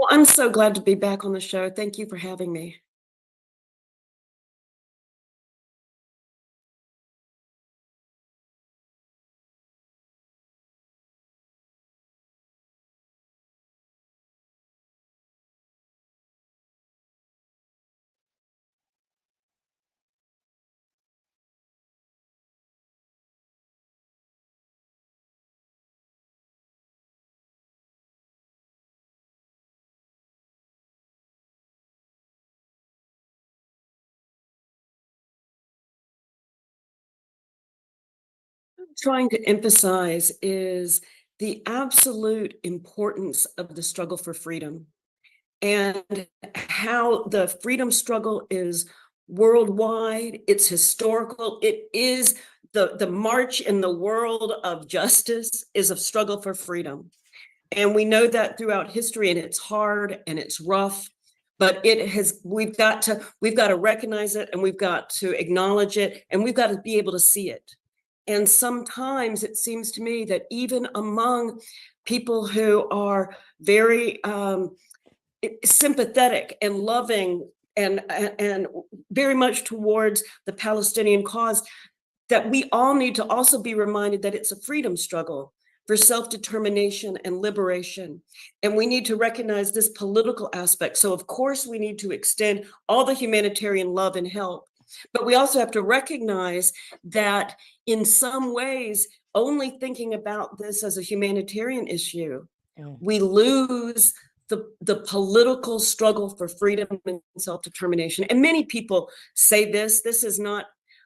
I'm so glad to be back on the show. Thank you for having me. Trying to emphasize is the absolute importance of the struggle for freedom and how the freedom struggle is worldwide, it's historical, it is the march in the world of justice is a struggle for freedom. And we know that throughout history, and it's hard and it's rough, but we've got to recognize it, and we've got to acknowledge it, and we've got to be able to see it. And sometimes it seems to me that even among people who are very sympathetic and loving and very much towards the Palestinian cause, that we all need to also be reminded that it's a freedom struggle for self-determination and liberation. And we need to recognize this political aspect. So of course we need to extend all the humanitarian love and help, but we also have to recognize that in some ways, only thinking about this as a humanitarian issue, we lose the political struggle for freedom and self-determination. And many people say this is not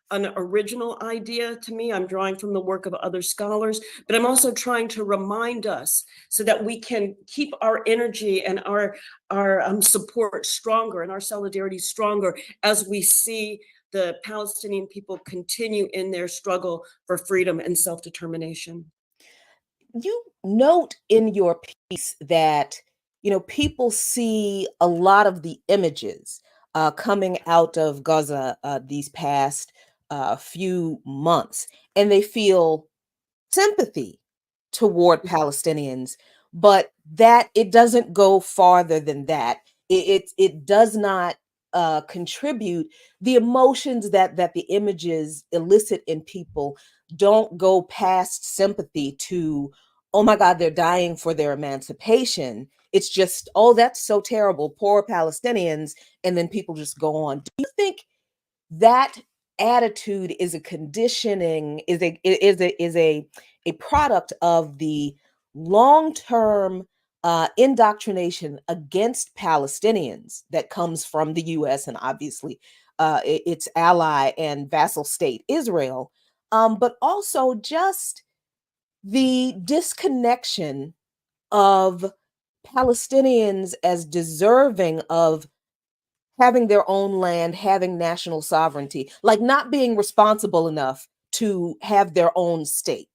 an original idea to me. I'm drawing from the work of other scholars, but I'm also trying to remind us so that we can keep our energy and our support stronger and our solidarity stronger as we see the Palestinian people continue in their struggle for freedom and self-determination. You note in your piece that people see a lot of the images coming out of Gaza these past few months, and they feel sympathy toward Palestinians, but that it doesn't go farther than that. It does not contribute. The emotions that the images elicit in people don't go past sympathy to, oh my God, they're dying for their emancipation. It's just, oh, that's so terrible, poor Palestinians, and then people just go on. Do you think that attitude is a conditioning, is a product of the long-term indoctrination against Palestinians that comes from the U.S. and obviously its ally and vassal state Israel, but also just the disconnection of Palestinians as deserving of having their own land, having national sovereignty, like not being responsible enough to have their own state?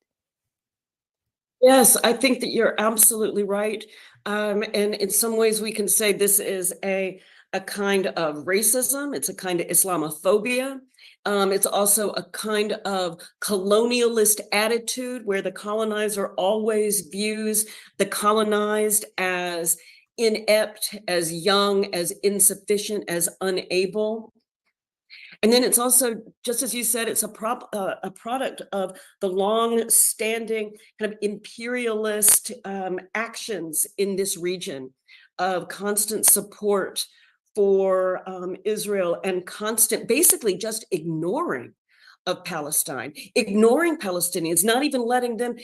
Yes, I think that you're absolutely right. And in some ways, we can say this is a kind of racism. It's a kind of Islamophobia. It's also a kind of colonialist attitude where the colonizer always views the colonized as inept, as young, as insufficient, as unable. And then it's also, just as you said, it's a product of the long-standing kind of imperialist actions in this region of constant support for Israel and constant, basically just ignoring of Palestine, ignoring Palestinians, not even letting them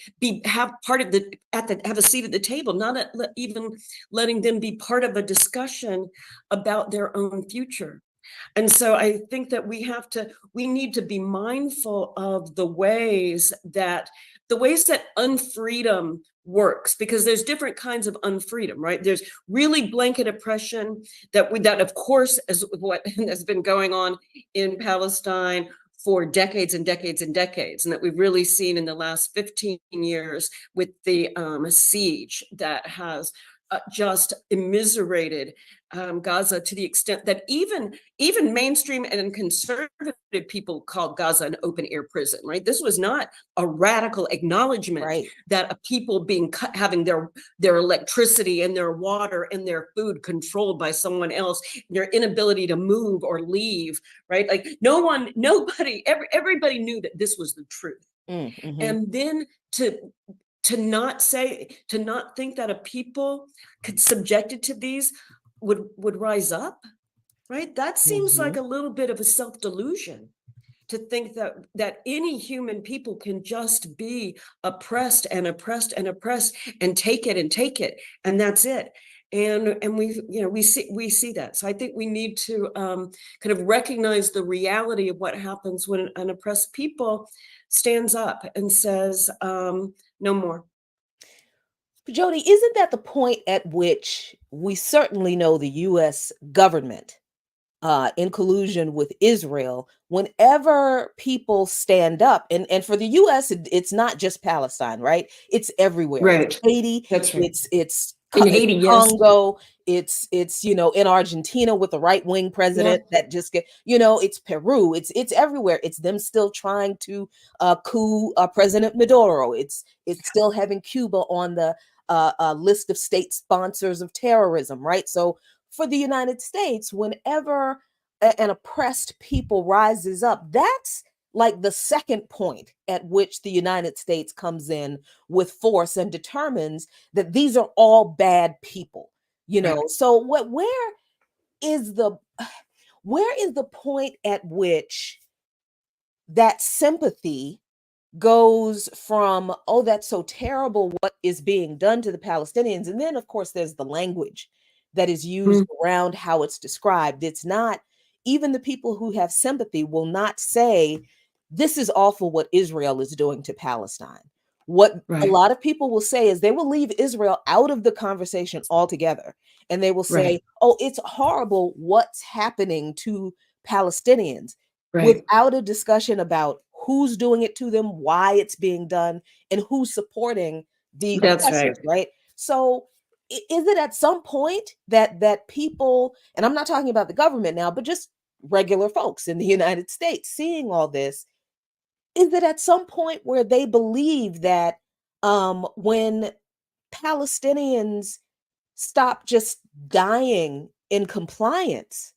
have a seat at the table, not even letting them be part of a discussion about their own future. And so I think that we need to be mindful of the ways that unfreedom works, because there's different kinds of unfreedom, right? There's really blanket oppression that of course is what has been going on in Palestine for decades and decades and decades, and that we've really seen in the last 15 years with the siege that has just immiserated Gaza to the extent that even mainstream and conservative people called Gaza an open air prison, right? This was not a radical acknowledgement Right. that a people being having their electricity and their water and their food controlled by someone else, their inability to move or leave, right? Like everybody knew that this was the truth. Mm-hmm. And then to not think that a people could subjected to these would rise up, right? That seems like a little bit of a self-delusion, to think that any human people can just be oppressed and oppressed and oppressed and take it, and that's it. And we see that. So I think we need to kind of recognize the reality of what happens when an oppressed people stands up and says, no more. Jodi, isn't that the point at which we certainly know the U.S. government, in collusion with Israel, whenever people stand up, and for the U.S., it's not just Palestine, right? It's everywhere. Right. It's Haiti. That's right. It's In Haiti, yes. Congo. It's in Argentina with the right wing president that just it's Peru. It's everywhere. It's them still trying to coup President Maduro. It's still having Cuba on the list of state sponsors of terrorism, right? So for the United States, whenever an oppressed people rises up, that's like the second point at which the United States comes in with force and determines that these are all bad people. So where is the point at which that sympathy goes from, oh, that's so terrible what is being done to the Palestinians, and then of course there's the language that is used around how it's described. It's not, even the people who have sympathy will not say this is awful what Israel is doing to Palestine. What a lot of people will say is they will leave Israel out of the conversation altogether, and they will say, oh, it's horrible what's happening to Palestinians, without a discussion about who's doing it to them, why it's being done, and who's supporting the oppressors, right? So is it at some point that people, and I'm not talking about the government now, but just regular folks in the United States seeing all this, is it at some point where they believe that when Palestinians stop just dying in compliance,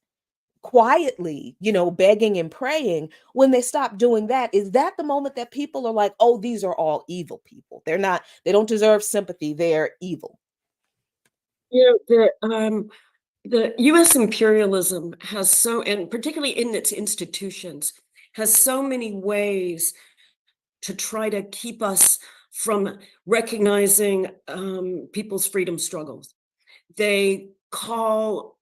quietly, begging and praying, when they stop doing that, is that the moment that people are like, oh, these are all evil people? They don't deserve sympathy. They're evil. The U.S. imperialism has and particularly in its institutions, has so many ways to try to keep us from recognizing people's freedom struggles. They call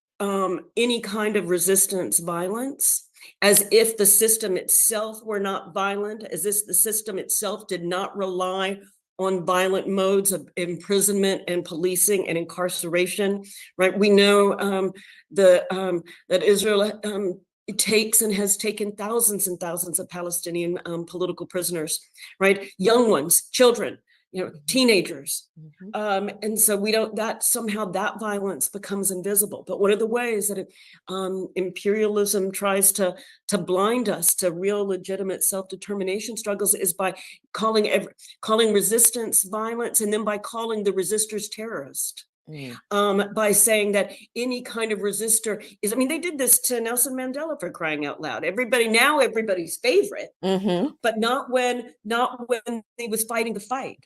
any kind of resistance violence, as if the system itself were not violent, as if the system itself did not rely on violent modes of imprisonment and policing and incarceration, right? We know that Israel it takes and has taken thousands and thousands of Palestinian political prisoners, right? Young ones, children, teenagers. And so somehow that violence becomes invisible. But one of the ways that imperialism tries to blind us to real legitimate self-determination struggles is by calling resistance violence, and then by calling the resistors terrorist. By saying that any kind of resistor is, they did this to Nelson Mandela, for crying out loud. Everybody's favorite, but not when he was fighting the fight.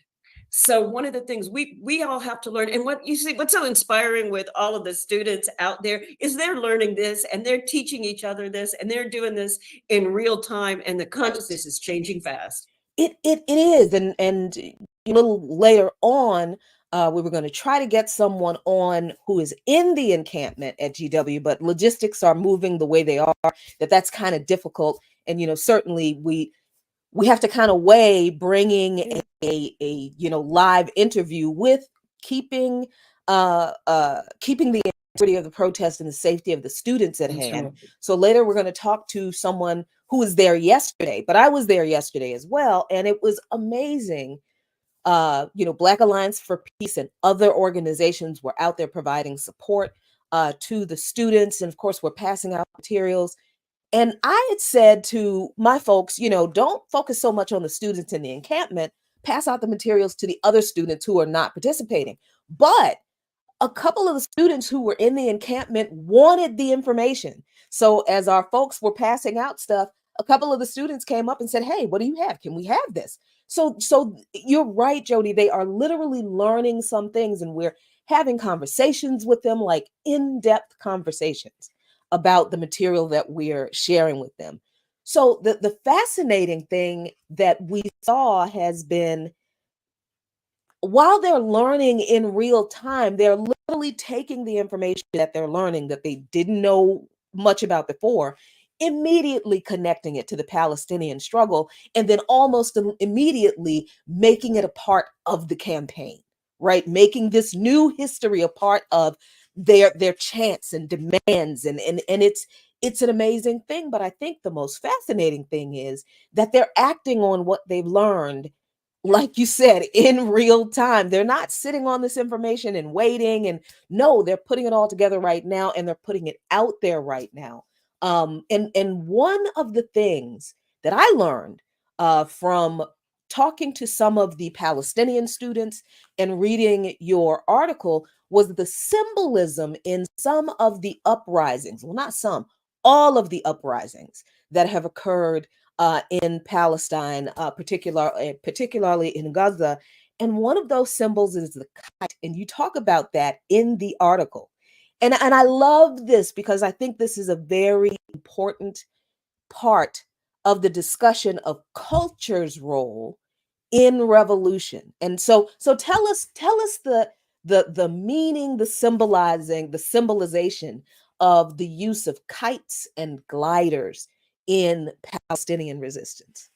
So one of the things we all have to learn, and what's so inspiring with all of the students out there is they're learning this and they're teaching each other this and they're doing this in real time, and the consciousness is changing fast. It is, and a little later on, we were going to try to get someone on who is in the encampment at GW, but logistics are moving the way they are, that's kind of difficult. And certainly we have to kind of weigh bringing a live interview with keeping the integrity of the protest and the safety of the students at hand. So later we're going to talk to someone who was there yesterday, but I was there yesterday as well, and it was amazing Black Alliance for Peace and other organizations were out there providing support to the students. And of course, we're passing out materials. And I had said to my folks, don't focus so much on the students in the encampment, pass out the materials to the other students who are not participating. But a couple of the students who were in the encampment wanted the information. So as our folks were passing out stuff, a couple of the students came up and said, "Hey, what do you have? Can we have this?" So you're right, Jodi. They are literally learning some things, and we're having conversations with them, like in-depth conversations about the material that we're sharing with them. So the fascinating thing that we saw has been, while they're learning in real time, they're literally taking the information that they're learning that they didn't know much about before, immediately connecting it to the Palestinian struggle, and then almost immediately making it a part of the campaign, right? Making this new history a part of their chants and demands. And it's an amazing thing. But I think the most fascinating thing is that they're acting on what they've learned, like you said, in real time. They're not sitting on this information and waiting. And no, they're putting it all together right now, and they're putting it out there right now. And one of the things that I learned from talking to some of the Palestinian students and reading your article was the symbolism in some of the uprisings. Well, not some, all of the uprisings that have occurred in Palestine, particularly in Gaza. And one of those symbols is the kite. And you talk about that in the article. And I love this because I think this is a very important part of the discussion of culture's role in revolution. And so tell us the meaning, the symbolization of the use of kites and gliders in Palestinian resistance.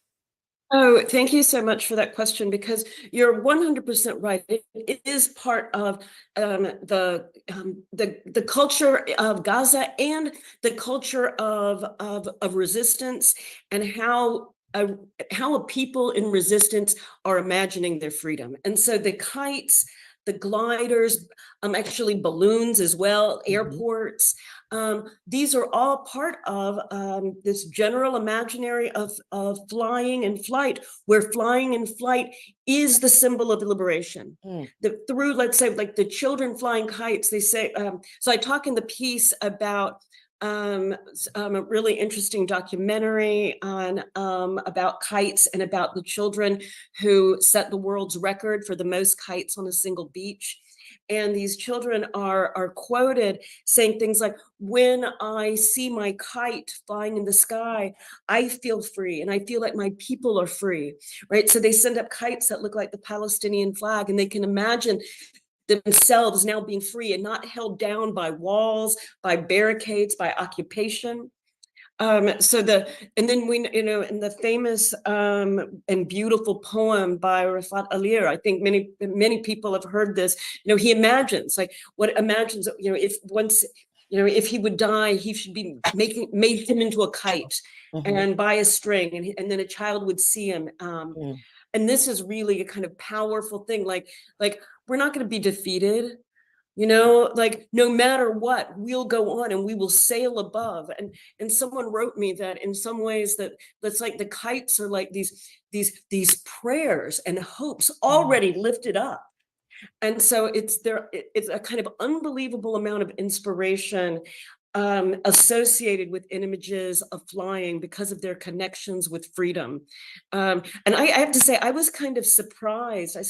Oh, thank you so much for that question, because you're 100% right. It is part of the culture of Gaza and the culture of resistance, and how a people in resistance are imagining their freedom. And so the kites, the gliders, actually balloons as well, airports. These are all part of this general imaginary of flying and flight, where flying and flight is the symbol of liberation. Through, let's say, like the children flying kites, they say, so I talk in the piece about a really interesting documentary on about kites and about the children who set the world's record for the most kites on a single beach. And these children are quoted saying things like, "When I see my kite flying in the sky, I feel free, and I feel like my people are free," right? So they send up kites that look like the Palestinian flag, and they can imagine themselves now being free and not held down by walls, by barricades, by occupation. And then in the famous and beautiful poem by Rafat Alir, I think many people have heard this. He imagines, if he would die, he should be made him into a kite and by a string, and then a child would see him. And this is really a kind of powerful thing. Like we're not going to be defeated. No matter what, we'll go on and we will sail above. And someone wrote me that in some ways that's like the kites are like these prayers and hopes already lifted up. And so it's a kind of unbelievable amount of inspiration associated with images of flying because of their connections with freedom. And I have to say, I was kind of surprised. I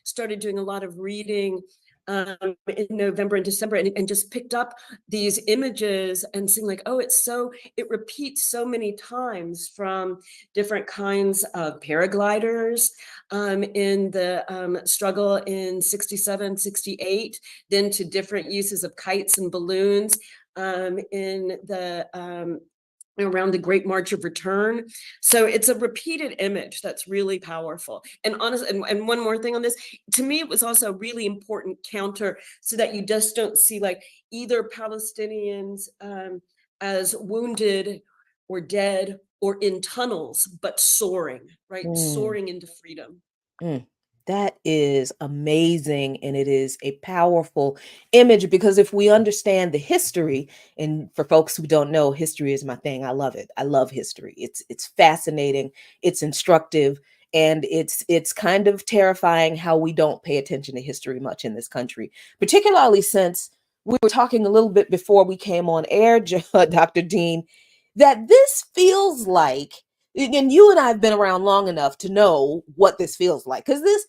started doing a lot of reading in November and December, and just picked up these images and seeing like, oh, it repeats so many times from different kinds of paragliders in the struggle in 67, 68, then to different uses of kites and balloons in the around the Great March of Return. So it's a repeated image that's really powerful. And honestly, and one more thing on this, to me, it was also a really important counter, so that you just don't see like either Palestinians as wounded or dead or in tunnels, but soaring, right? Soaring into freedom. That is amazing, and it is a powerful image because if we understand the history, and for folks who don't know, history is my thing. I love it. I love history. It's fascinating, it's instructive, and it's kind of terrifying how we don't pay attention to history much in this country, particularly since we were talking a little bit before we came on air, Dr. Dean, that this feels like, and you and I have been around long enough to know what this feels like. Because this,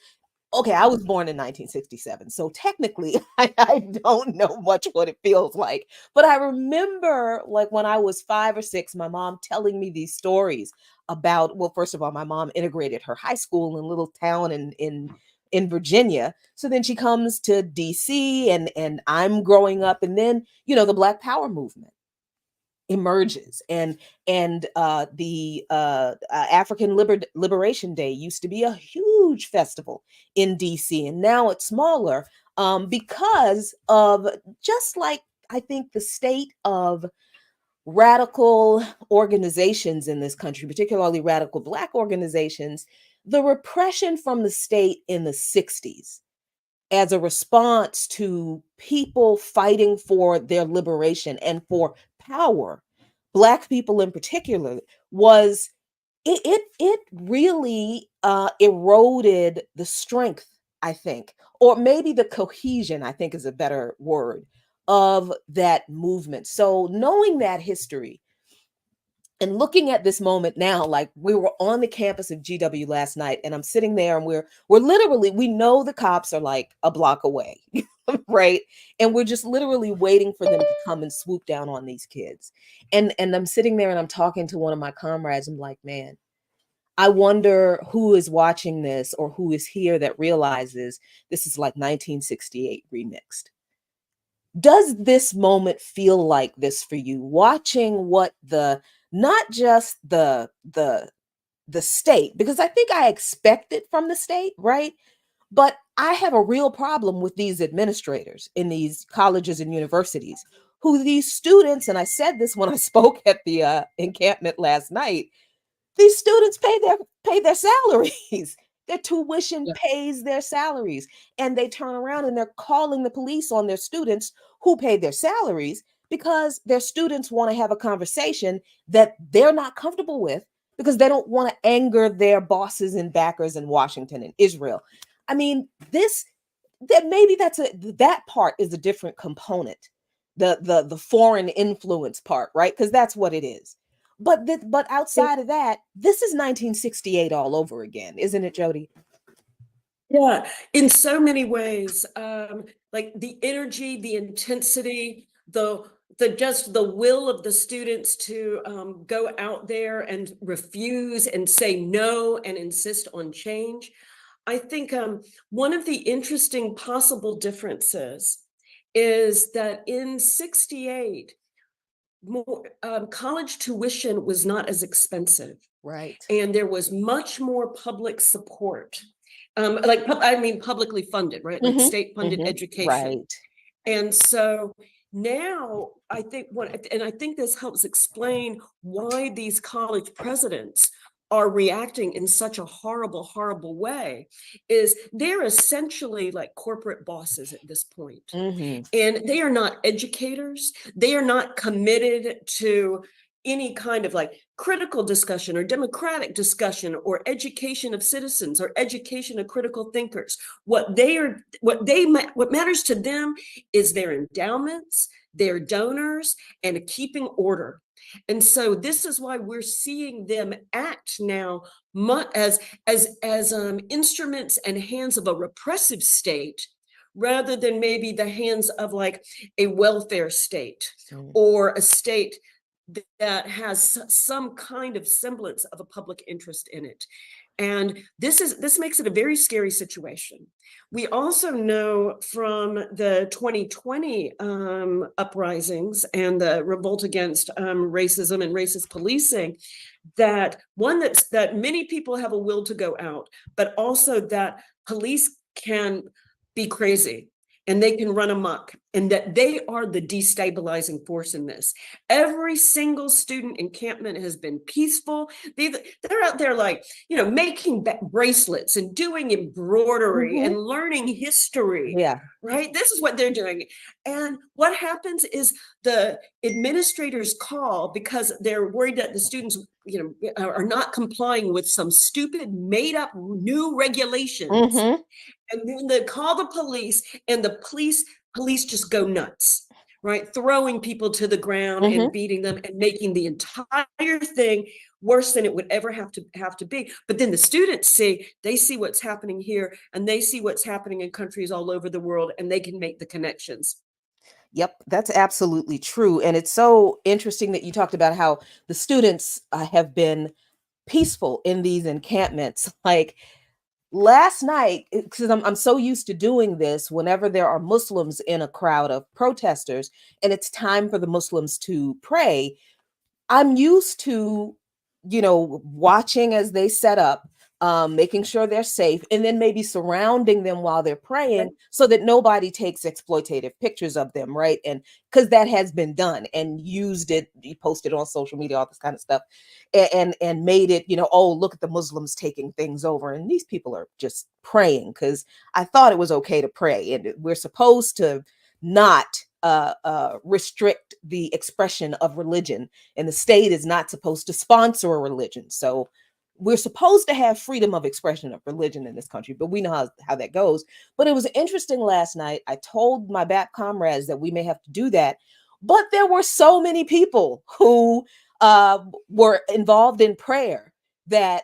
okay, I was born in 1967. So technically, I don't know much what it feels like. But I remember, like, when I was 5 or 6, my mom telling me these stories about, well, first of all, my mom integrated her high school in a little town in Virginia. So then she comes to DC, and I'm growing up, and then, the Black Power movement emerges, and the African Liberation Day used to be a huge festival in DC, and now it's smaller, because of, just like, I think, the state of radical organizations in this country, particularly radical Black organizations, the repression from the state in the 60s as a response to people fighting for their liberation and for power, Black people in particular, was, it really eroded the strength, I think, or maybe the cohesion, I think is a better word, of that movement. So knowing that history and looking at this moment now, like, we were on the campus of GW last night, and I'm sitting there, and we're literally, we know the cops are like a block away, right? And we're just literally waiting for them to come and swoop down on these kids. And I'm sitting there, and I'm talking to one of my comrades. I'm like, man, I wonder who is watching this or who is here that realizes this is like 1968 remixed. Does this moment feel like this for you, watching what not just the state, because I think I expect it from the state, right? But I have a real problem with these administrators in these colleges and universities, who these students, and I said this when I spoke at the encampment last night, these students pay their salaries. Their tuition Yeah. pays their salaries. And they turn around and they're calling the police on their students who pay their salaries, because their students want to have a conversation that they're not comfortable with, because they don't want to anger their bosses and backers in Washington and Israel. I mean, that part is a different component. The foreign influence part, right? Because that's what it is. But outside of that, this is 1968 all over again, isn't it, Jodi? Yeah, in so many ways, like the energy, the intensity, the will of the students to go out there and refuse and say no and insist on change. I think one of the interesting possible differences is that in 68, more college tuition was not as expensive, Right. and there was much more public support. I mean, publicly funded, right? Like state funded education. Right. And so now I think this helps explain why these college presidents are reacting in such a horrible, horrible way, is they're essentially like corporate bosses at this point. Hmm. And they are not educators. They are not committed to any kind of like critical discussion or democratic discussion or education of citizens or education of critical thinkers. What matters to them is their endowments, their donors, and keeping order. And so this is why we're seeing them act now as instruments and hands of a repressive state, rather than maybe the hands of like a welfare state or a state that has some kind of semblance of a public interest in it. And this makes it a very scary situation. We also know from the 2020 uprisings and the revolt against racism and racist policing, that that many people have a will to go out, but also that police can be crazy and they can run amok and that they are the destabilizing force in this. Every single student encampment has been peaceful. They're out there like, making bracelets and doing embroidery and learning history. Yeah. Right? This is what they're doing. And what happens is the administrators call because they're worried that the students, are not complying with some stupid made up new regulations. And then they call the police, and the police just go nuts, right? Throwing people to the ground and beating them and making the entire thing worse than it would ever have to be. But then the students see what's happening here, and they see what's happening in countries all over the world, and they can make the connections. Yep, that's absolutely true. And it's so interesting that you talked about how the students have been peaceful in these encampments. Like last night, because I'm so used to doing this whenever there are Muslims in a crowd of protesters and it's time for the Muslims to pray, I'm used to, watching as they set up, making sure they're safe, and then maybe surrounding them while they're praying so that nobody takes exploitative pictures of them, right? And because that has been done and used it, you posted on social media, all this kind of stuff, and made it, oh, look at the Muslims taking things over. And these people are just praying because I thought it was okay to pray. And we're supposed to not restrict the expression of religion, and the state is not supposed to sponsor a religion. So we're supposed to have freedom of expression of religion in this country, but we know how that goes. But it was interesting last night. I told my BAP comrades that we may have to do that, but there were so many people who were involved in prayer that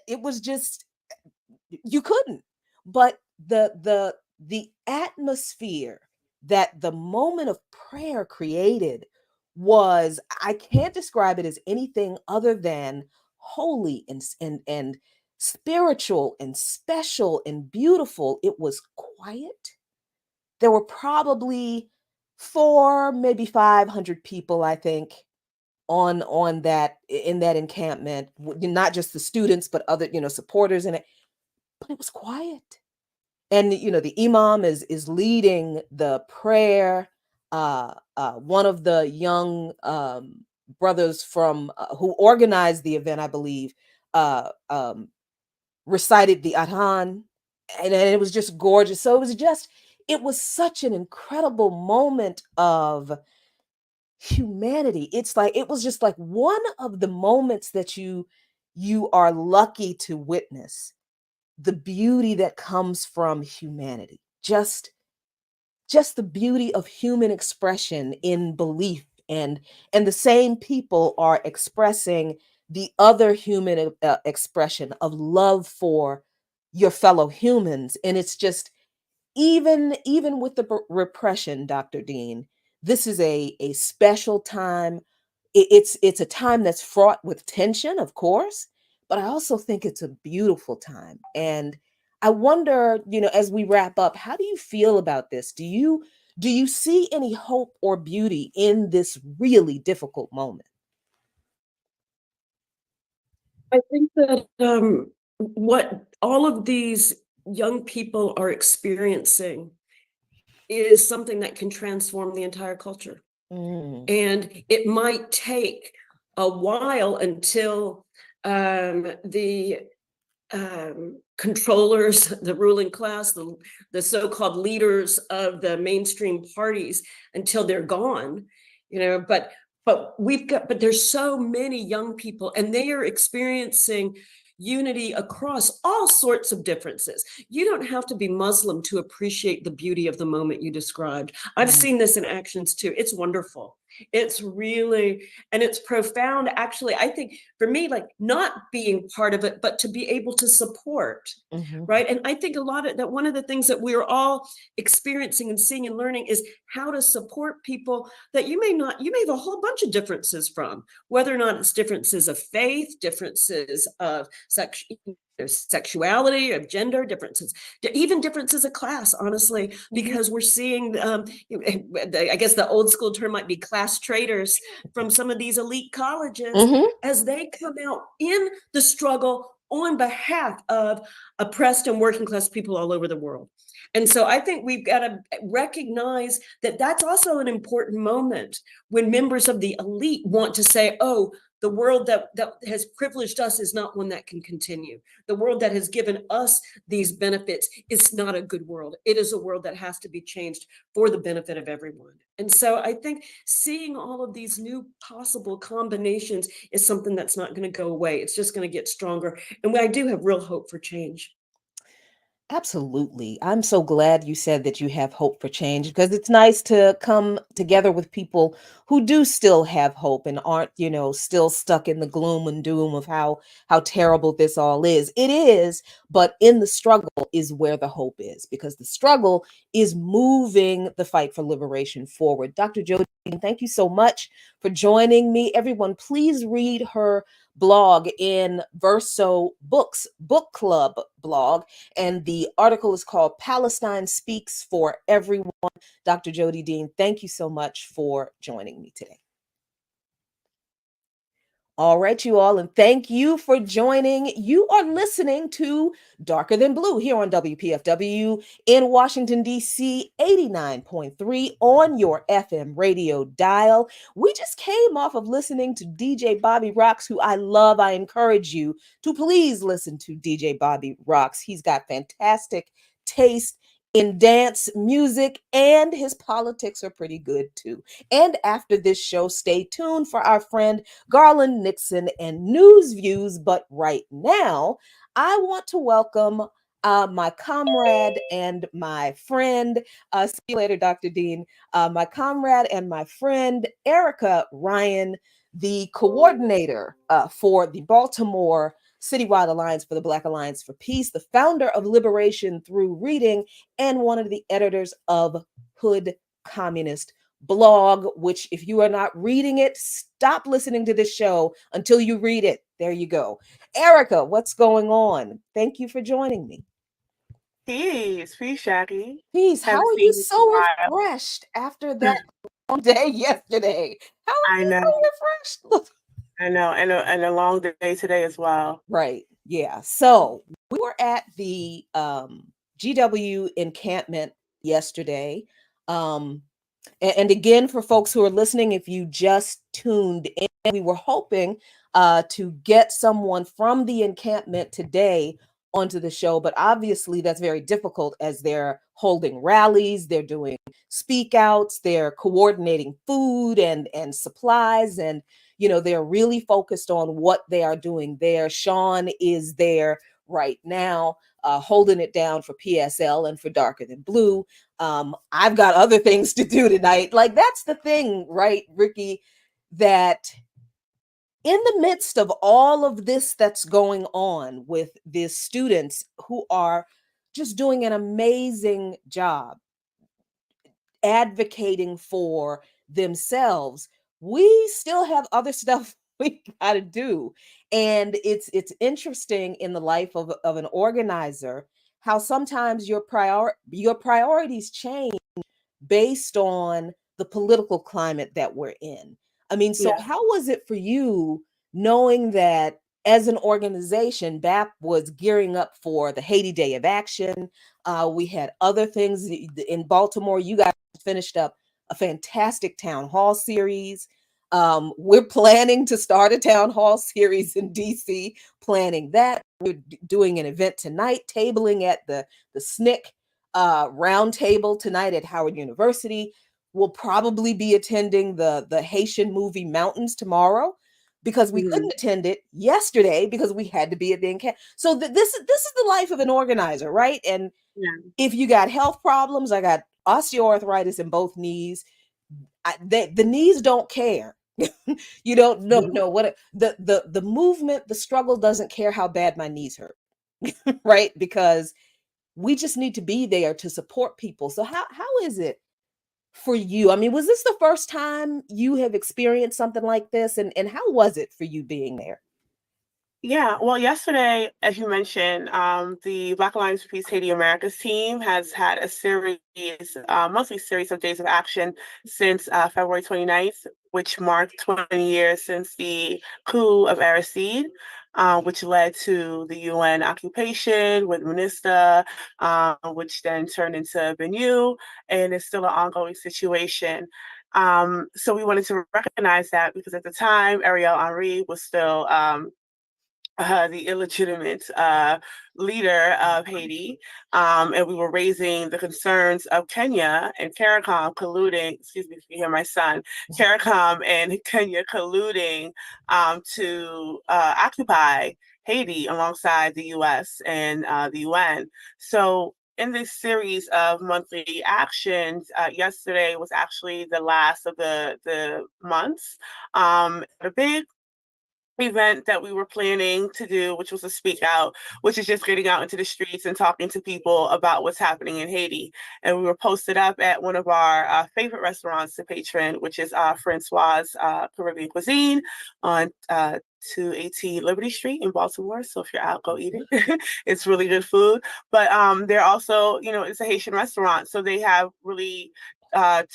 it was just, you couldn't. But the atmosphere that the moment of prayer created was, I can't describe it as anything other than holy and spiritual and special and beautiful. It was quiet. There were probably 4, maybe 500 people, I think, on that, in that encampment, not just the students but other supporters in it. But it was quiet. And the imam is leading the prayer. One of the young brothers from who organized the event, I believe, recited the Adhan, and it was just gorgeous. So it was such an incredible moment of humanity. It was just like one of the moments that you are lucky to witness the beauty that comes from humanity. Just the beauty of human expression in belief, and the same people are expressing the other human expression of love for your fellow humans. And it's just, even with the repression, Dr. Dean, this is a special time. It's a time that's fraught with tension, of course, but I also think it's a beautiful time. And I wonder, as we wrap up, how do you feel about this? Do you see any hope or beauty in this really difficult moment? I think that what all of these young people are experiencing is something that can transform the entire culture. Mm. And it might take a while until the controllers, the ruling class, the so-called leaders of the mainstream parties, until they're gone, but there's so many young people, and they are experiencing unity across all sorts of differences. You don't have to be Muslim to appreciate the beauty of the moment you described. I've seen this in actions too. It's wonderful. It's really, and it's profound. Actually, I think for me, like, not being part of it, but to be able to support, right? And I think that one of the things that we're all experiencing and seeing and learning is how to support people that you may have a whole bunch of differences from, whether or not it's differences of faith, differences of sexuality, of gender, differences, even differences of class, honestly, because we're seeing, I guess the old school term might be class traitors from some of these elite colleges as they come out in the struggle on behalf of oppressed and working class people all over the world. And so I think we've got to recognize that that's also an important moment when members of the elite want to say, oh, the world that has privileged us is not one that can continue. The world that has given us these benefits is not a good world. It is a world that has to be changed for the benefit of everyone. And so I think seeing all of these new possible combinations is something that's not going to go away. It's just going to get stronger. And I do have real hope for change. Absolutely. I'm so glad you said that you have hope for change, because it's nice to come together with people who do still have hope and aren't, still stuck in the gloom and doom of how terrible this all is. It is, but in the struggle is where the hope is, because the struggle is moving the fight for liberation forward. Dr. Jodi Dean, thank you so much for joining me. Everyone, please read her blog in Verso Books Book Club blog. And the article is called Palestine Speaks for Everyone. Dr. Jodi Dean, thank you so much for joining me today. All right, you all, and thank you for joining. You are listening to Darker Than Blue here on WPFW in Washington, D.C., 89.3 on your FM radio dial. We just came off of listening to DJ Bobby Rocks, who I love. I encourage you to please listen to DJ Bobby Rocks. He's got fantastic taste in dance music, and his politics are pretty good too. And after this show, stay tuned for our friend Garland Nixon and News Views. But right now, I want to welcome my comrade and my friend, see you later, Dr. Dean, my comrade and my friend, Erica Ryan, the coordinator for the Baltimore Citywide Alliance for the Black Alliance for Peace, the founder of Liberation Through Reading, and one of the editors of Hood Communist blog, which if you are not reading it, stop listening to this show until you read it. There you go. Erica, what's going on? Thank you for joining me. Peace, Shaggy. Peace. How are you so refreshed after that long day yesterday? How are you so refreshed? I know, and a long day today as well. Right. Yeah. So we were at the GW encampment yesterday. And again, for folks who are listening, if you just tuned in, we were hoping to get someone from the encampment today onto the show, but obviously that's very difficult as they're holding rallies, they're doing speak outs, they're coordinating food and supplies, and they're really focused on what they are doing there. Sean is there right now, holding it down for PSL and for Darker Than Blue. I've got other things to do tonight. Like, that's the thing, right, Ricky, that in the midst of all of this that's going on with the students who are just doing an amazing job advocating for themselves, we still have other stuff we got to do. And it's interesting in the life of an organizer how sometimes your priorities change based on the political climate that we're in. I mean, so how was it for you knowing that as an organization, BAP was gearing up for the Haiti Day of Action? We had other things in Baltimore. You guys finished up a fantastic town hall series. We're planning to start a town hall series in DC, planning that. We're doing an event tonight, tabling at the SNCC round table tonight at Howard University. We'll probably be attending the Haitian movie Mountains tomorrow, because we couldn't attend it yesterday because we had to be at the encampment. So this is the life of an organizer, right? And if you got health problems, I got osteoarthritis in both knees. The knees don't care. You don't know what the movement, the struggle doesn't care how bad my knees hurt, right? Because we just need to be there to support people. So how is it for you? I mean, was this the first time you have experienced something like this? And how was it for you being there? Yeah, well, yesterday, as you mentioned, the Black Alliance for Peace Haiti Americas team has had a series, monthly series of days of action since February 29th, which marked 20 years since the coup of Aristide. which led to the UN occupation with MINISTA, which then turned into BNU, and it's still an ongoing situation. So we wanted to recognize that because at the time, Ariel Henry was still the illegitimate leader of Haiti, and we were raising the concerns of Kenya and CARICOM colluding, excuse me if you hear my son, CARICOM and Kenya colluding to occupy Haiti alongside the US and the UN. So in this series of monthly actions, yesterday was actually the last of the months. A big event that we were planning to do, which was a speak out, which is just getting out into the streets and talking to people about what's happening in Haiti. And we were posted up at one of our favorite restaurants to patron, which is Francois Caribbean Cuisine on 218 Liberty Street in Baltimore. So if you're out, go eat it. It's really good food. But they're also, it's a Haitian restaurant. So they have really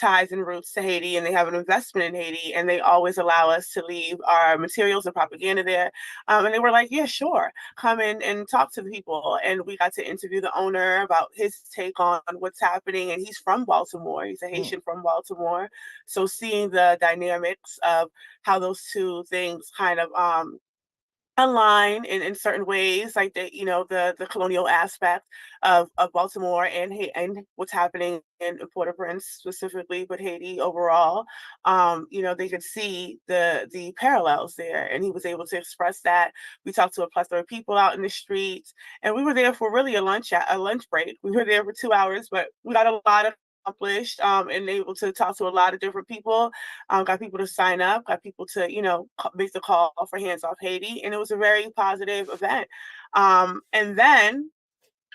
ties and roots to Haiti, and they have an investment in Haiti, and they always allow us to leave our materials and propaganda there. And they were like, yeah, sure, come in and talk to the people. And we got to interview the owner about his take on what's happening. And he's from Baltimore. He's a Haitian from Baltimore. So seeing the dynamics of how those two things kind of align in certain ways, like the colonial aspect of Baltimore and what's happening in Port-au-Prince specifically, but Haiti overall. They could see the parallels there, and he was able to express that. We talked to a plethora of people out in the streets, and we were there for really a lunch break. We were there for 2 hours, but we got a lot of accomplished and able to talk to a lot of different people, got people to sign up, got people to, make the call for Hands Off Haiti. And it was a very positive event. And then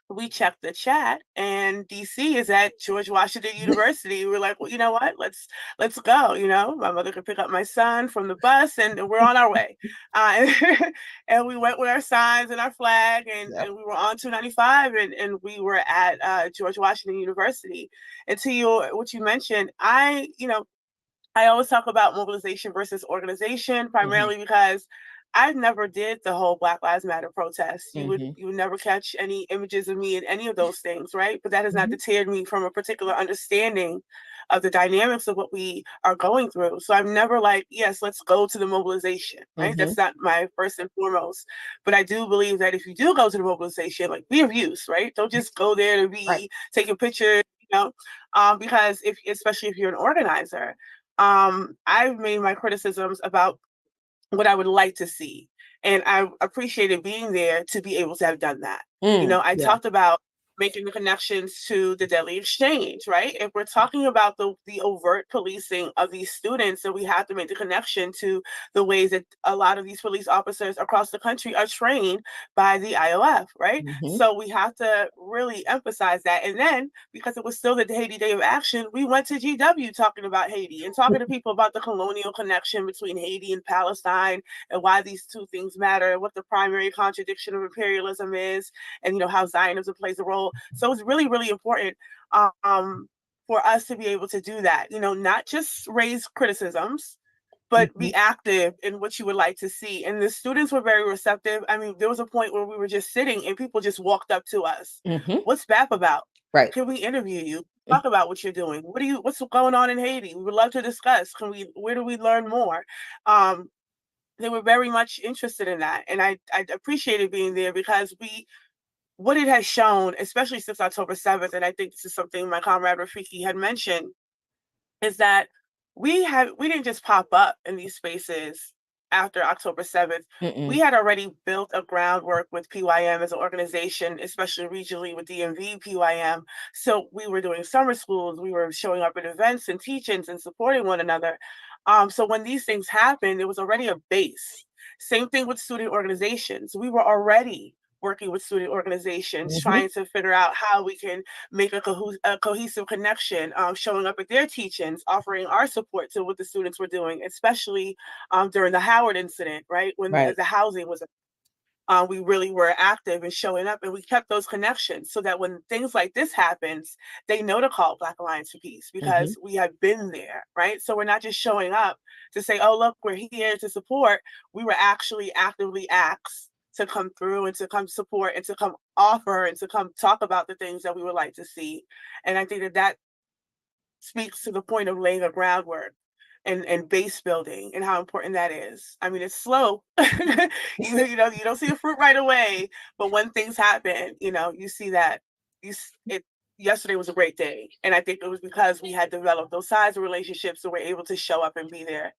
we checked the chat, and DC is at George Washington University. We're like, well, you know what? Let's go. My mother could pick up my son from the bus, and we're on our way. And we went with our signs and our flag, and we were on 295, and we were at George Washington University. And to what you mentioned, I always talk about mobilization versus organization, primarily because I never did the whole Black Lives Matter protest. You would never catch any images of me in any of those things, right? But that has not deterred me from a particular understanding of the dynamics of what we are going through. So I'm never like, yes, let's go to the mobilization, right? That's not my first and foremost. But I do believe that if you do go to the mobilization, like, be of use, right? Don't just go there to be taking pictures, because especially if you're an organizer. I've made my criticisms about what I would like to see. And I appreciated being there to be able to have done that. I talked about making the connections to the deadly exchange, right? If we're talking about the overt policing of these students, then we have to make the connection to the ways that a lot of these police officers across the country are trained by the IOF, right? So we have to really emphasize that. And then, because it was still the Haiti Day of Action, we went to GW talking about Haiti and talking to people about the colonial connection between Haiti and Palestine, and why these two things matter, and what the primary contradiction of imperialism is, and how Zionism plays a role. So it's really, really important for us to be able to do that, not just raise criticisms, but be active in what you would like to see. And the students were very receptive. I mean, there was a point where we were just sitting and people just walked up to us. What's BAP about? Right. Can we interview you? Talk about what you're doing. What's going on in Haiti? We would love to discuss. Where do we learn more? They were very much interested in that. And I appreciated being there, because what it has shown, especially since October 7th, and I think this is something my comrade Rafiki had mentioned, is that we didn't just pop up in these spaces after October 7th. We had already built a groundwork with PYM as an organization, especially regionally with DMV PYM. So we were doing summer schools, we were showing up at events and teach-ins and supporting one another. So when these things happened, there was already a base. Same thing with student organizations. We were already working with student organizations, trying to figure out how we can make a cohesive connection, showing up at their teach-ins, offering our support to what the students were doing, especially during the Howard incident, right? When the housing was, we really were active and showing up, and we kept those connections so that when things like this happens, they know to call Black Alliance for Peace, because we have been there, right? So we're not just showing up to say, oh, look, we're here to support. We were actually actively asked to come through and to come support and to come offer and to come talk about the things that we would like to see. And I think that that speaks to the point of laying a groundwork and base building and how important that is. I mean, it's slow. You don't see the fruit right away, but when things happen, you see that it. Yesterday was a great day, and I think it was because we had developed those sides of relationships, so we're able to show up and be there.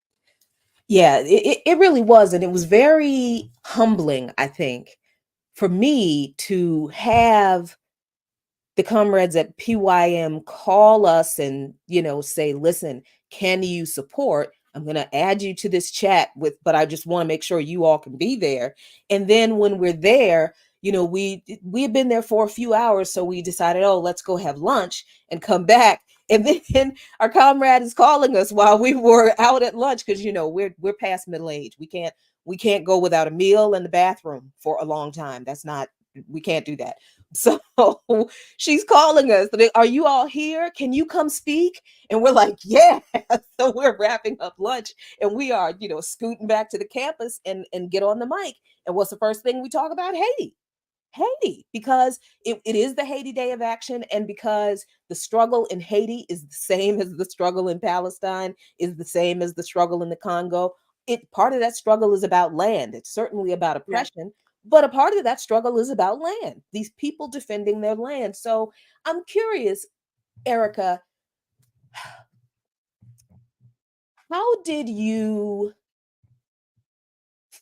Yeah, it really was. And it was very humbling, I think, for me to have the comrades at PYM call us and, say, listen, can you support? I'm going to add you to this chat but I just want to make sure you all can be there. And then when we're there, we had been there for a few hours. So we decided, oh, let's go have lunch and come back. And then our comrade is calling us while we were out at lunch because, we're past middle age. We can't go without a meal in the bathroom for a long time. We can't do that. So she's calling us. Are you all here? Can you come speak? And we're like, yeah. So we're wrapping up lunch and we are, scooting back to the campus and get on the mic. And what's the first thing we talk about? Haiti, because it is the Haiti Day of Action, and because the struggle in Haiti is the same as the struggle in Palestine, is the same as the struggle in the Congo. Part of that struggle is about land. It's certainly about oppression, but a part of that struggle is about land, these people defending their land. So I'm curious, Erica, how did you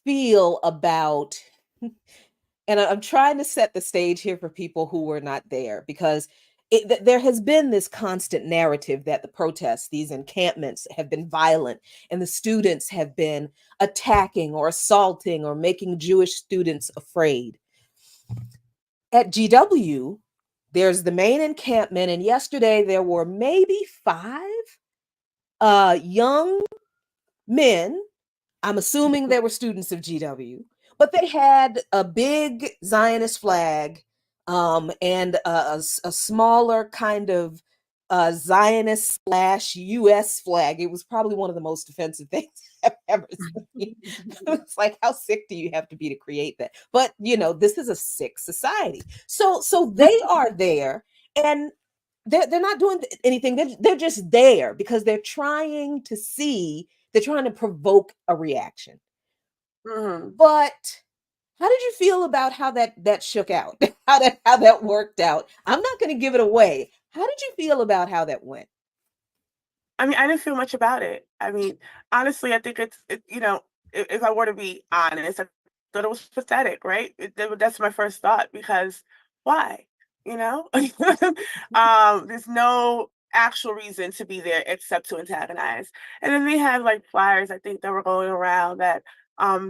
feel about, and I'm trying to set the stage here for people who were not there, because there has been this constant narrative that the protests, these encampments, have been violent and the students have been attacking or assaulting or making Jewish students afraid. At GW, there's the main encampment, and yesterday there were maybe 5 young men. I'm assuming they were students of GW, but they had a big Zionist flag and a smaller kind of Zionist / US flag. It was probably one of the most offensive things I've ever seen. It's like, how sick do you have to be to create that? But, this is a sick society. So they are there, and they're not doing anything. They're just there because they're trying to provoke a reaction. Mm-hmm. But how did you feel about how that shook out? how that worked out? I'm not going to give it away. How did you feel about how that went? I mean, I didn't feel much about it. I mean, honestly, I think if I were to be honest, I thought it was pathetic, right? That's my first thought, because why? There's no actual reason to be there except to antagonize. And then they had like flyers, I think, that were going around that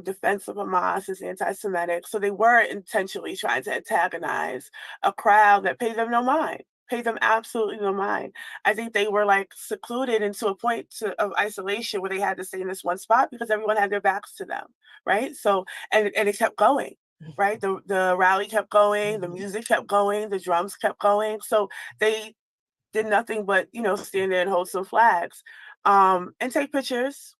defense of Hamas is anti-Semitic. So they were intentionally trying to antagonize a crowd that paid them no mind. Paid them absolutely no mind. I think they were like secluded into a point of isolation where they had to stay in this one spot because everyone had their backs to them, right? So and it kept going, right? The rally kept going, the music kept going, the drums kept going. So they did nothing but stand there and hold some flags, and take pictures.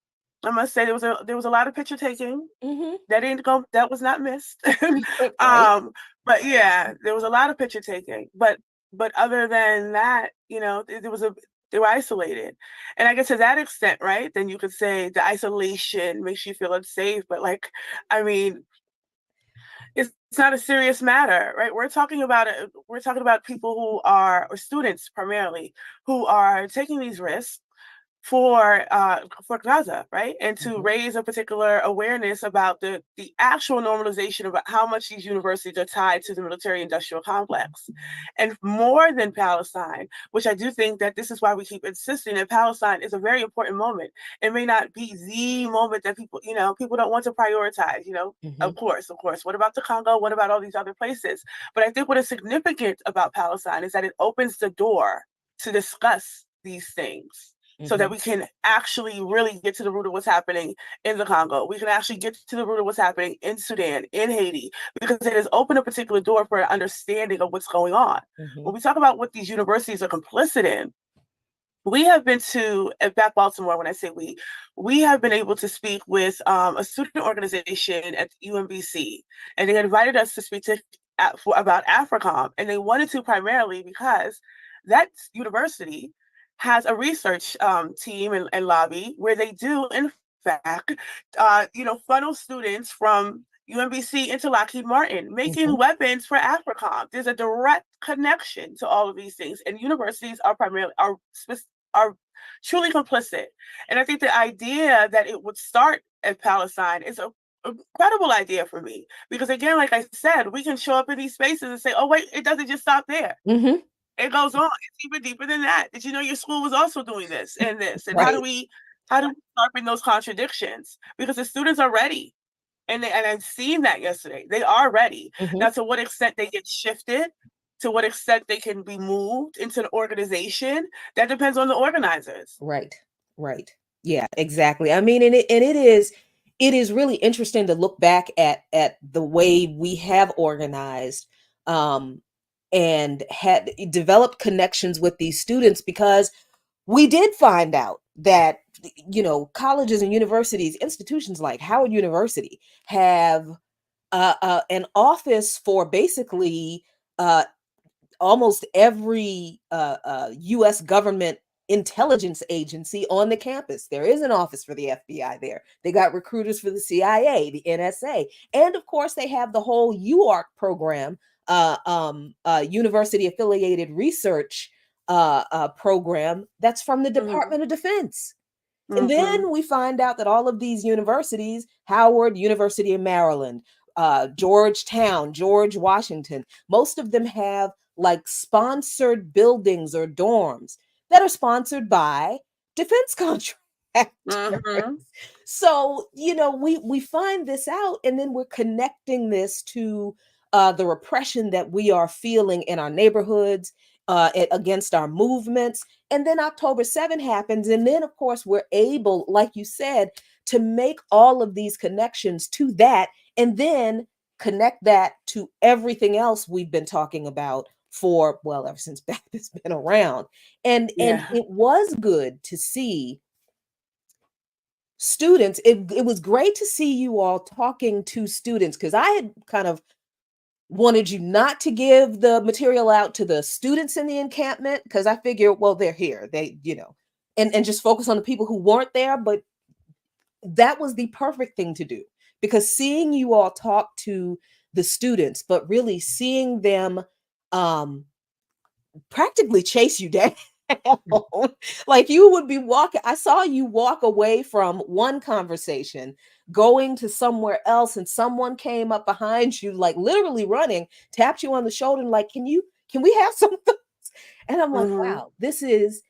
I must say there was a lot of picture taking. Mm-hmm. That was not missed. Right. But yeah, there was a lot of picture taking. But other than that, they were isolated. And I guess to that extent, right, then you could say the isolation makes you feel unsafe. But I mean, it's not a serious matter, right? We're talking about people who are, or students primarily, who are taking these risks for Gaza, right? And to raise a particular awareness about the actual normalization about how much these universities are tied to the military-industrial complex. And more than Palestine, which I do think that this is why we keep insisting that Palestine is a very important moment. It may not be the moment that people don't want to prioritize, Of course. What about the Congo? What about all these other places? But I think what is significant about Palestine is that it opens the door to discuss these things, so that we can actually really get to the root of what's happening in the Congo. We can actually get to the root of what's happening in Sudan, in Haiti, because it has opened a particular door for an understanding of what's going on. When we talk about what these universities are complicit in, we have been to, back Baltimore, when I say we have been able to speak with a student organization at UMBC, and they invited us to speak to about AFRICOM, and they wanted to primarily because that university has a research team and lobby where they do, in fact, funnel students from UMBC into Lockheed Martin, making weapons for AFRICOM. There's a direct connection to all of these things, and universities are truly complicit. And I think the idea that it would start at Palestine is a incredible idea for me, because again, like I said, we can show up in these spaces and say, oh wait, it doesn't just stop there. It goes on. It's even deeper than that. Did you know your school was also doing this and this? And how do we sharpen those contradictions? Because the students are ready. And I've seen that yesterday. They are ready. Now, to what extent they get shifted, to what extent they can be moved into an organization, that depends on the organizers. Right. Yeah, exactly. I mean, and it is really interesting to look back at the way we have organized and had developed connections with these students, because we did find out that, colleges and universities, institutions like Howard University, have an office for basically almost every U.S. government intelligence agency on the campus. There is an office for the FBI there. They got recruiters for the CIA, the NSA, and of course they have the whole UARC program, university affiliated research program that's from the Department of Defense. And then we find out that all of these universities, Howard, University of Maryland, Georgetown, George Washington, most of them have like sponsored buildings or dorms that are sponsored by defense contractors. So, we find this out, and then we're connecting this to the repression that we are feeling in our neighborhoods, against our movements. And then October 7 happens. And then, of course, we're able, like you said, to make all of these connections to that, and then connect that to everything else we've been talking about for, well, ever since BAP has been around. And it was good to see students. It was great to see you all talking to students, because I had kind of wanted you not to give the material out to the students in the encampment, because I figure, well, they're here, they, and just focus on the people who weren't there. But that was the perfect thing to do, because seeing you all talk to the students, but really seeing them practically chase you down. Like you would be walking, I saw you walk away from one conversation going to somewhere else, and someone came up behind you, like literally running, tapped you on the shoulder and like, can we have some thoughts? And I'm like, wow, this is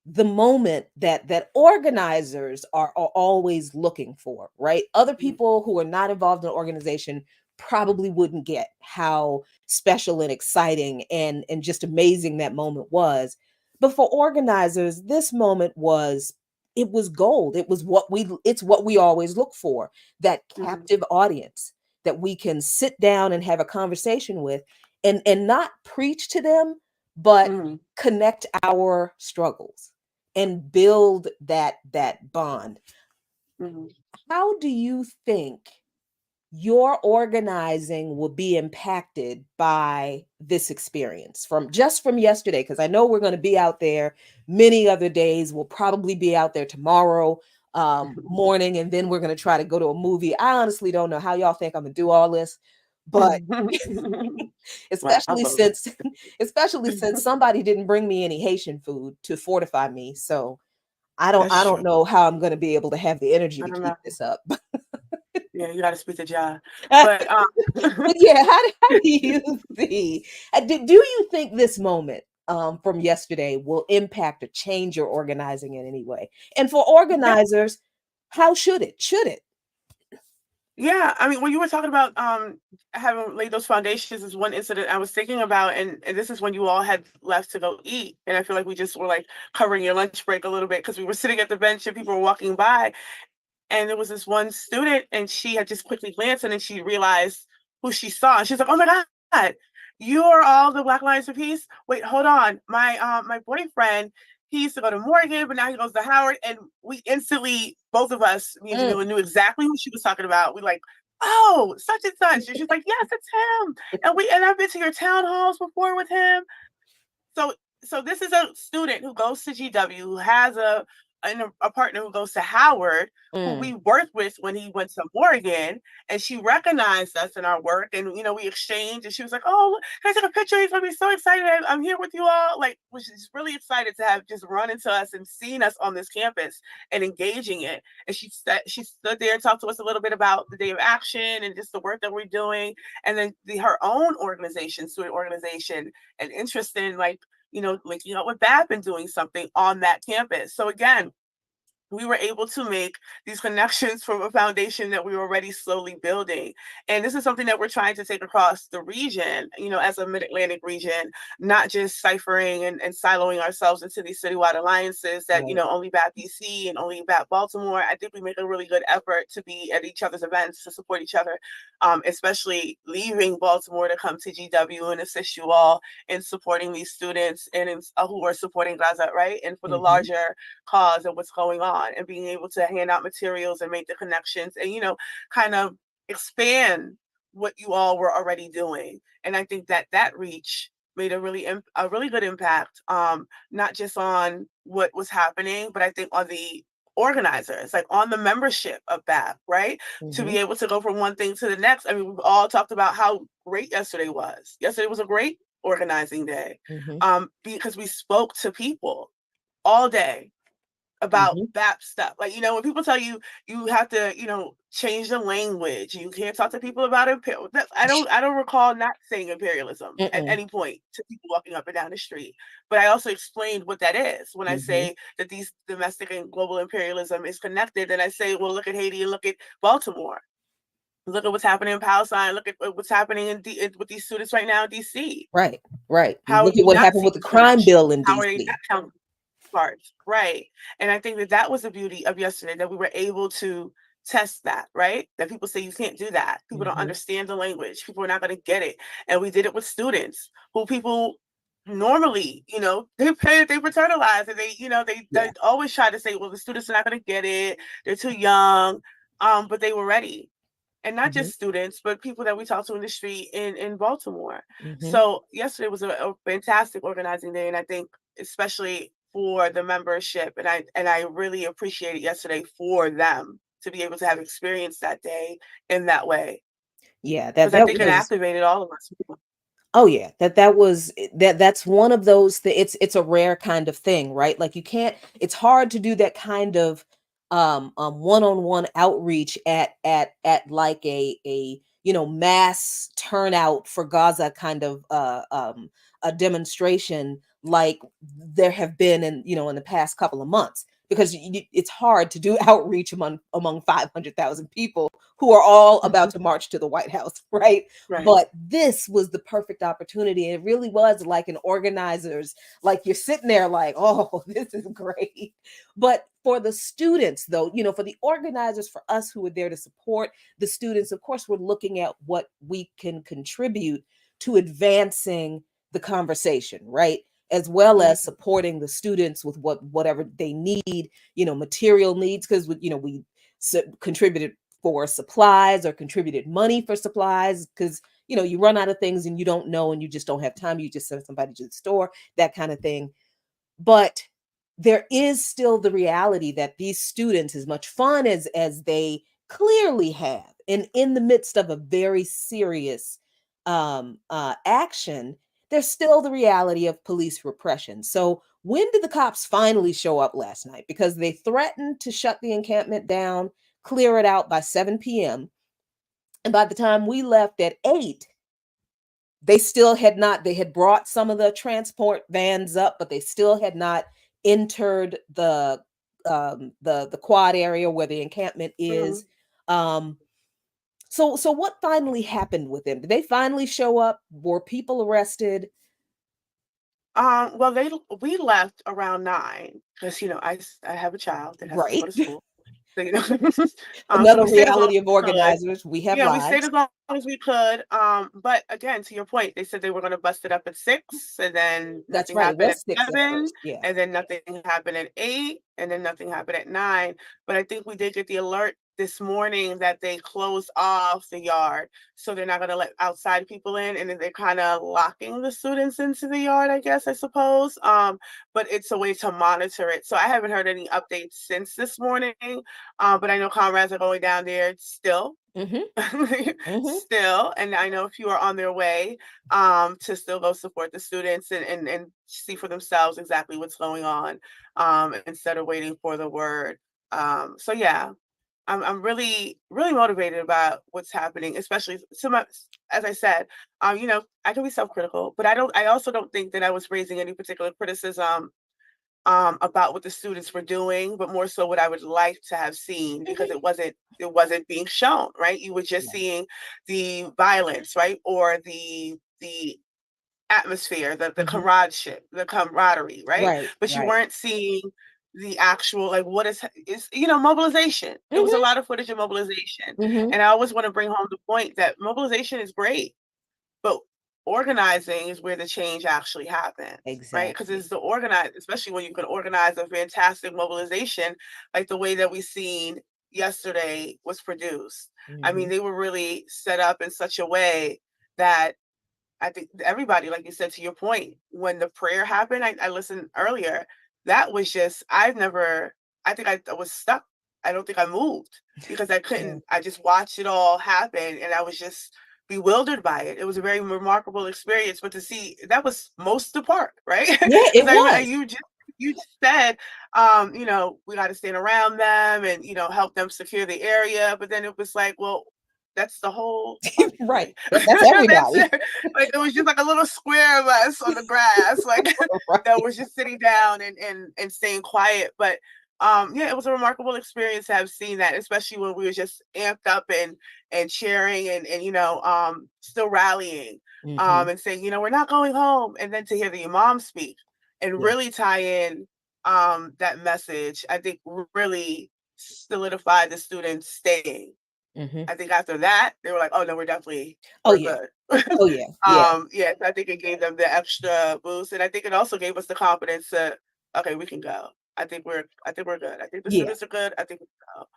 the moment that organizers are always looking for, right? Other people who are not involved in an organization probably wouldn't get how special and exciting and just amazing that moment was. But for organizers, this moment was gold. It's what we always look for, that captive audience that we can sit down and have a conversation with, and not preach to them, but connect our struggles and build that bond. How do you think your organizing will be impacted by this experience from yesterday? Because I know we're going to be out there many other days. We'll probably be out there tomorrow morning, and then we're going to try to go to a movie. I honestly don't know how y'all think I'm gonna do all this, but especially since somebody didn't bring me any Haitian food to fortify me. So I don't know how I'm going to be able to have the energy to keep this up. Yeah, you got to speak to John. But yeah, how do you see? Do you think this moment from yesterday will impact or change your organizing in any way? And for organizers, how should it? Should it? Yeah, I mean, when you were talking about having laid those foundations is one incident I was thinking about, and this is when you all had left to go eat, and I feel like we just were like covering your lunch break a little bit, because we were sitting at the bench and people were walking by, and there was this one student, and she had just quickly glanced, and then she realized who she saw, and she's like, "Oh my God, you are all the Black Lions for Peace? Wait, hold on. My boyfriend, he used to go to Morgan, but now he goes to Howard. And we instantly, both of us, me and Jamila, knew exactly who she was talking about. We like, oh, such and such. And she's like, yes, it's him. And I've been to your town halls before with him. So this is a student who goes to GW, who has a partner who goes to Howard, who we worked with when he went to Morgan, and she recognized us in our work, and we exchanged, and she was like, "Oh, can I take a picture? He's gonna be so excited! I'm here with you all!" Like, was just really excited to have just run into us and seen us on this campus and engaging it. And she stood there and talked to us a little bit about the Day of Action and just the work that we're doing, and then her own organization, student organization, and interest in linking up with BAP and doing something on that campus. So again, we were able to make these connections from a foundation that we were already slowly building. And this is something that we're trying to take across the region, as a Mid-Atlantic region, not just ciphering and siloing ourselves into these citywide alliances that, only BAP DC and only BAP Baltimore. I think we make a really good effort to be at each other's events, to support each other, especially leaving Baltimore to come to GW and assist you all in supporting these students and who are supporting Gaza, right? And for the larger cause of what's going on, and being able to hand out materials and make the connections and kind of expand what you all were already doing. And I think that reach made a really good impact, not just on what was happening, but I think on the organizers, like on the membership of BAP, right? To be able to go from one thing to the next. I mean, we've all talked about how great yesterday was. Yesterday was a great organizing day, because we spoke to people all day about BAP stuff. Like, when people tell you you have to, change the language, you can't talk to people about imperialism. I don't recall not saying imperialism at any point to people walking up and down the street. But I also explained what that is when I say that these domestic and global imperialism is connected. And I say, well, look at Haiti and look at Baltimore. Look at what's happening in Palestine. Look at what's happening with these students right now in DC. Right. How Look are you at what not happened with the seeing crime connection? bill in How are they DC. not counting parts? Right. And I think that was the beauty of yesterday, that we were able to test that, right? That people say you can't do that. People don't understand the language. People are not going to get it. And we did it with students who people normally, they paternalize, and they always try to say, well, the students are not going to get it. They're too young. But they were ready. And not just students, but people that we talked to in the street in Baltimore. So yesterday was a fantastic organizing day. And I think especially for the membership, and I really appreciated yesterday for them to be able to have experienced that day in that way. Yeah, Because I think it activated all of us. Oh yeah, that's one of those it's a rare kind of thing, right? Like it's hard to do that kind of one-on-one outreach at like a mass turnout for Gaza kind of a demonstration like there have been in the past couple of months, because it's hard to do outreach among 500,000 people who are all about to march to the White House, right? But this was the perfect opportunity. It really was like an organizer's, like you're sitting there like, oh, this is great. But for the students, though, for the organizers, for us who were there to support the students, of course, we're looking at what we can contribute to advancing the conversation, right? As well as supporting the students with whatever they need, material needs, because we contributed for supplies or contributed money for supplies, because you run out of things and you don't know and you just don't have time. You just send somebody to the store, that kind of thing. But there is still the reality that these students, as much fun as they clearly have, and in the midst of a very serious action, there's still the reality of police repression. So when did the cops finally show up last night? Because they threatened to shut the encampment down, clear it out by 7 p.m. And by the time we left at 8, they still had not, they had brought some of the transport vans up, but they still had not entered the quad area where the encampment is. So what finally happened with them? Did they finally show up? Were people arrested? Well, we left around 9 because I have a child that has to go to school. So, you know, so Another we stayed as long reality as of we could. organizers, we have Yeah, we stayed lives. as long as we could. But again, to your point, they said they were going to bust it up at 6, and then That's nothing right. It happened at was 6 at 7, first. Yeah. and then nothing happened at 8, and then nothing happened at 9. But I think we did get the alert this morning that they closed off the yard, so they're not going to let outside people in, and then they're kind of locking the students into the yard, I guess, I suppose. But it's a way to monitor it. So I haven't heard any updates since this morning. But I know comrades are going down there still. Mm-hmm. Mm-hmm. Still, and I know a few are on their way to still go support the students and see for themselves exactly what's going on instead of waiting for the word. So yeah, I'm really motivated about what's happening, especially so much. As I said, you know, I can be self-critical, but I also don't think that I was raising any particular criticism about what the students were doing, but more so what I would like to have seen, because Mm-hmm. it wasn't being shown, right? You were just Yeah. seeing the violence, right? Or the atmosphere, the Mm-hmm. comradeship, the camaraderie, right? Right. But you Right. weren't seeing the actual, like, what is mobilization. It was a Mm-hmm. lot of footage of mobilization. Mm-hmm. And I always want to bring home the point that mobilization is great, but organizing is where the change actually happens, right? Because Exactly. it's the organize, especially when you can organize a fantastic mobilization, like the way that we seen yesterday was produced. I mean, Mm-hmm. they were really set up in such a way that I think everybody, like you said, to your point, when the prayer happened, I listened earlier. That was just, I think I was stuck. I don't think I moved because I Yeah. couldn't, I just watched it all happen and I was just bewildered by it. It was a very remarkable experience, but to see that was most of the park, right? Yeah, it Because was. you just said, we got to stand around them and help them secure the area, but then it was like, well, that's the whole park, Right. really. That's That's everybody. it. Like it was just like a little square of us on the grass, like that Right. was just sitting down and staying quiet. But yeah, it was a remarkable experience to have seen that, especially when we were just amped up and cheering and still rallying Mm-hmm. and saying, we're not going home. And then to hear the imam speak and Yeah. really tie in that message, I think really solidified the students staying. Mm-hmm. I think after that, they were like, "Oh no, Oh we're yeah. good." Oh yeah. Yeah. Yes, I think it gave them the extra boost, and I think it also gave us the confidence to, okay, we can go. I think we're good. I think the Yeah. students are good. I think we can go.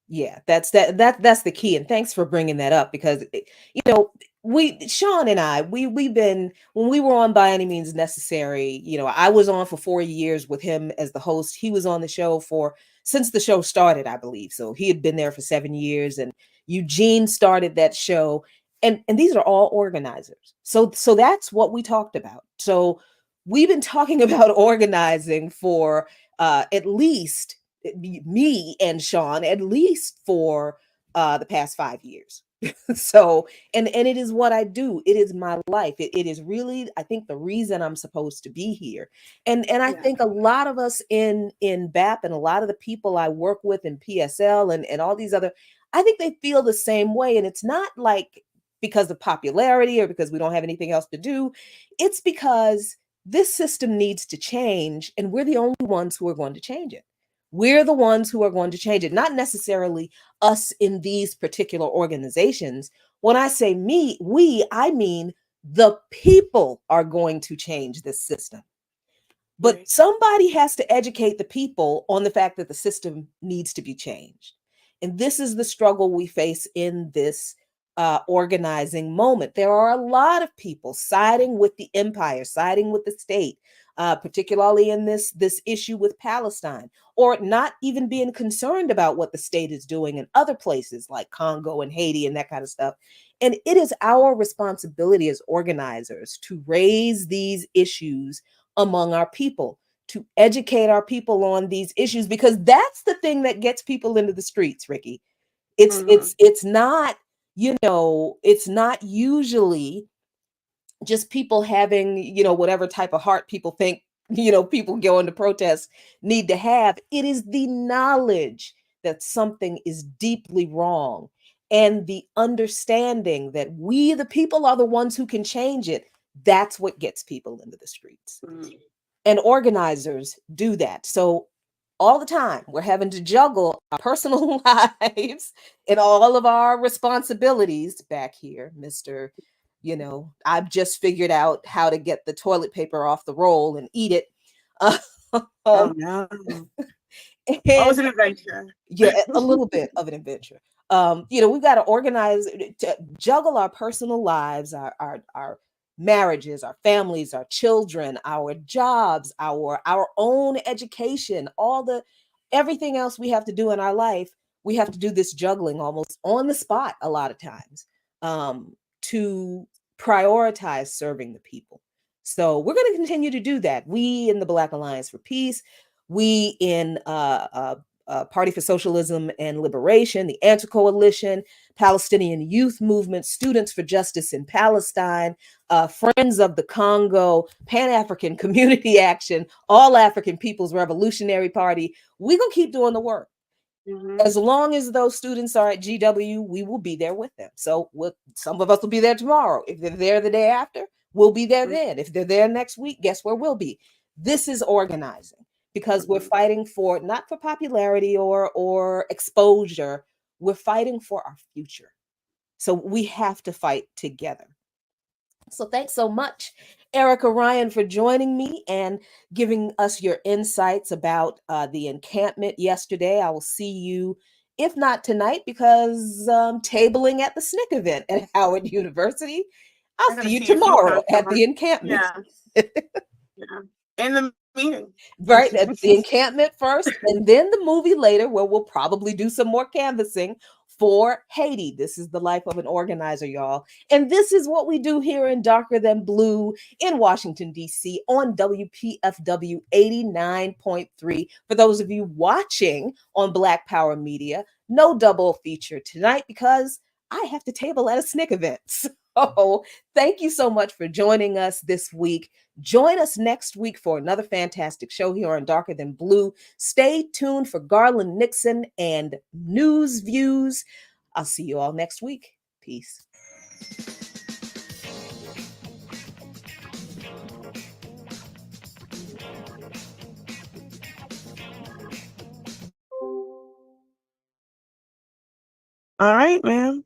Yeah, that's the key. And thanks for bringing that up because you know, we Sean and I, we've been when we were on By Any Means Necessary, I was on for 4 years with him as the host. He was on the show for since the show started, I believe. So he had been there for 7 years, and Eugene started that show. And these are all organizers. So that's what we talked about. So we've been talking about organizing for at least me and Sean at least for the past 5 years. So and it is what I do. It is my life. It is really, I think, the reason I'm supposed to be here. And I Yeah, think a lot of us in BAP and a lot of the people I work with in PSL and all these other, I think they feel the same way. And it's not like because of popularity or because we don't have anything else to do. It's because this system needs to change, and we're the only ones who are going to change it. We're the ones who are going to change it, not necessarily us in these particular organizations. When I say we, I mean the people are going to change this system. But right. somebody has to educate the people on the fact that the system needs to be changed. And this is the struggle we face in this organizing moment. There are a lot of people siding with the empire, siding with the state, particularly in this issue with Palestine, or not even being concerned about what the state is doing in other places like Congo and Haiti and that kind of stuff. And it is our responsibility as organizers to raise these issues among our people, to educate our people on these issues, because that's the thing that gets people into the streets, Ricky. it's Hmm. it's it's not, it's not usually just people having, whatever type of heart people think, people going to protest need to have. It is the knowledge that something is deeply wrong and the understanding that we the people are the ones who can change it. That's what gets people into the streets, Hmm. and organizers do that. So all the time. We're having to juggle our personal lives and all of our responsibilities back here, Mr. I've just figured out how to get the toilet paper off the roll and eat it. Oh no. What was And an adventure? yeah, a little bit of an adventure. We've got to organize to juggle our personal lives, our marriages, our families, our children, our jobs, our own education, everything else we have to do in our life. We have to do this juggling almost on the spot a lot of times, to prioritize serving the people. So we're going to continue to do that. We in the Black Alliance for Peace, we in Party for Socialism and Liberation, the Anti-Coalition, Palestinian Youth Movement, Students for Justice in Palestine, Friends of the Congo, Pan-African Community Action, All African People's Revolutionary Party. We're going to keep doing the work. As long as those students are at GW, we will be there with them. So some of us will be there tomorrow. If they're there the day after, we'll be there then. If they're there next week, guess where we'll be? This is organizing, because we're fighting for, not for popularity or exposure, we're fighting for our future. So we have to fight together. So thanks so much, Erica Ryan, for joining me and giving us your insights about the encampment yesterday. I will see you, if not tonight, because tabling at the SNCC event at Howard University. I'll see you tomorrow at the encampment. Yeah. In the meeting. Right, at the encampment first, and then the movie later, where we'll probably do some more canvassing for Haiti. This is the life of an organizer, y'all. And this is what we do here in Darker Than Blue in Washington, D.C. on WPFW 89.3. For those of you watching on Black Power Media, no double feature tonight because I have to table at a SNCC event. So thank you so much for joining us this week. Join us next week for another fantastic show here on Darker Than Blue. Stay tuned for Garland Nixon and News Views. I'll see you all next week. Peace. All right, ma'am.